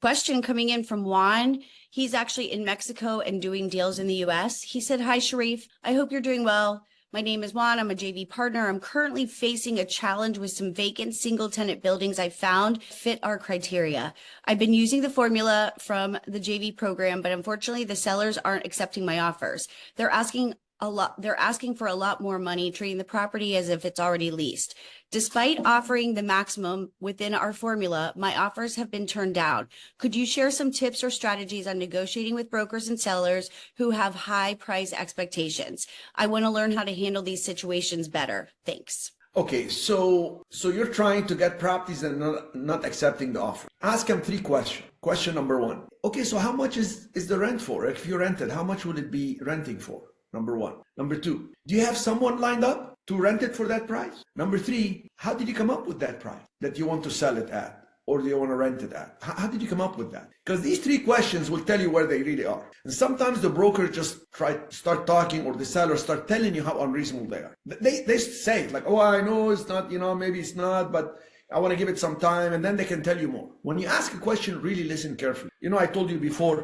Question coming in from Juan. He's actually in Mexico and doing deals in the US. He said, "Hi, Cherif. I hope you're doing well. My name is Juan. I'm a JV partner. I'm currently facing a challenge with some vacant single tenant buildings I found fit our criteria. I've been using the formula from the JV program, but unfortunately the sellers aren't accepting my offers. They're asking for a lot more money, treating the property as if it's already leased. Despite offering the maximum within our formula, my offers have been turned down. Could you share some tips or strategies on negotiating with brokers and sellers who have high price expectations? I want to learn how to handle these situations better. Thanks." Okay, so you're trying to get properties and not accepting the offer. Ask them 3 questions. Question number 1. Okay, so how much is the rent for? If you rented, how much would it be renting for? Number 1. Number 2, do you have someone lined up to rent it for that price? Number 3, how did you come up with that price that you want to sell it at, or do you want to rent it at? How did you come up with that? Because these 3 questions will tell you where they really are. And sometimes the broker just start talking, or the seller start telling you how unreasonable they are. They say like, oh, I know it's not, maybe it's not, but I want to give it some time, and then they can tell you more. When you ask a question, really listen carefully. I told you before,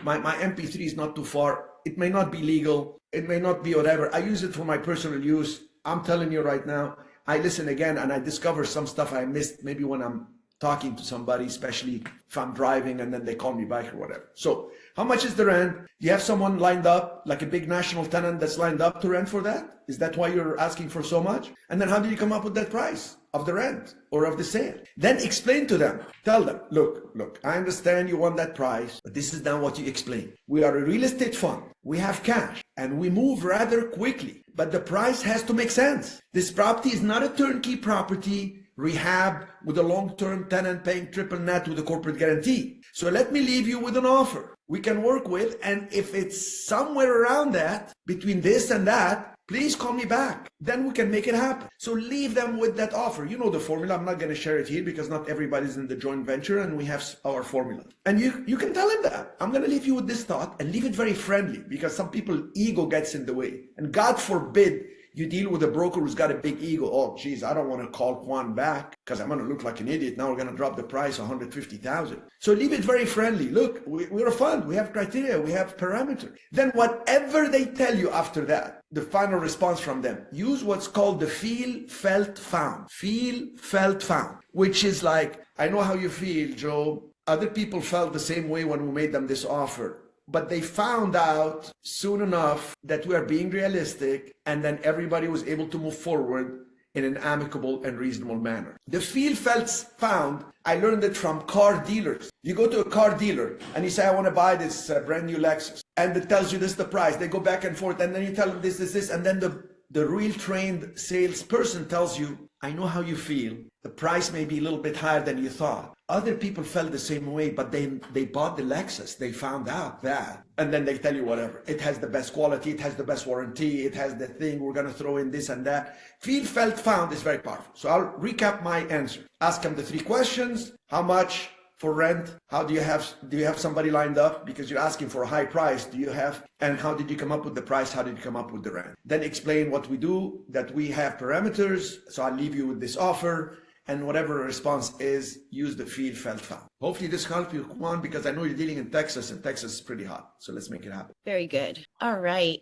my MP3 is not too far. It may not be legal. It may not be whatever. I use it for my personal use. I'm telling you right now, I listen again and I discover some stuff I missed maybe when I'm talking to somebody, especially if I'm driving and then they call me back or whatever. So how much is the rent? Do you have someone lined up, like a big national tenant that's lined up to rent for that? Is that why you're asking for so much? And then how did you come up with that price of the rent or of the sale? Then explain to them, tell them, look, I understand you want that price, but this is not what you explain. We are a real estate fund. We have cash and we move rather quickly, but the price has to make sense. This property is not a turnkey property, rehab with a long-term tenant paying triple net with a corporate guarantee. So let me leave you with an offer we can work with, and if it's somewhere around that, between this and that, please call me back. Then we can make it happen. So leave them with that offer. You know the formula. I'm not going to share it here because not everybody's in the joint venture and we have our formula. And you can tell him that. I'm going to leave you with this thought, and leave it very friendly, because some people, ego gets in the way. And God forbid you deal with a broker who's got a big ego. Oh, geez, I don't want to call Juan back because I'm going to look like an idiot. Now we're going to drop the price 150,000. So leave it very friendly. Look, we're a fund. We have criteria. We have parameters. Then whatever they tell you after that, the final response from them, use what's called the feel, felt, found. Feel, felt, found. Which is like, I know how you feel, Joe. Other people felt the same way when we made them this offer. But they found out soon enough that we are being realistic, and then everybody was able to move forward in an amicable and reasonable manner. The feel, felt, found, I learned it from car dealers. You go to a car dealer and you say, I want to buy this brand new Lexus. And it tells you this is the price. They go back and forth, and then you tell them this. And then the real trained salesperson tells you, I know how you feel. The price may be a little bit higher than you thought. Other people felt the same way, but they bought the Lexus. They found out that. And then they tell you whatever. It has the best quality. It has the best warranty. It has the thing. We're going to throw in this and that. Feel, felt, found is very powerful. So I'll recap my answer. Ask them the 3 questions. How much for rent? How do you have somebody lined up? Because you're asking for a high price. Do you have? And how did you come up with the price? How did you come up with the rent? Then explain what we do, that we have parameters. So I'll leave you with this offer. And whatever the response is, use the feel, felt, found. Hopefully this helped you, Juan, because I know you're dealing in Texas, and Texas is pretty hot. So let's make it happen. Very good. All right.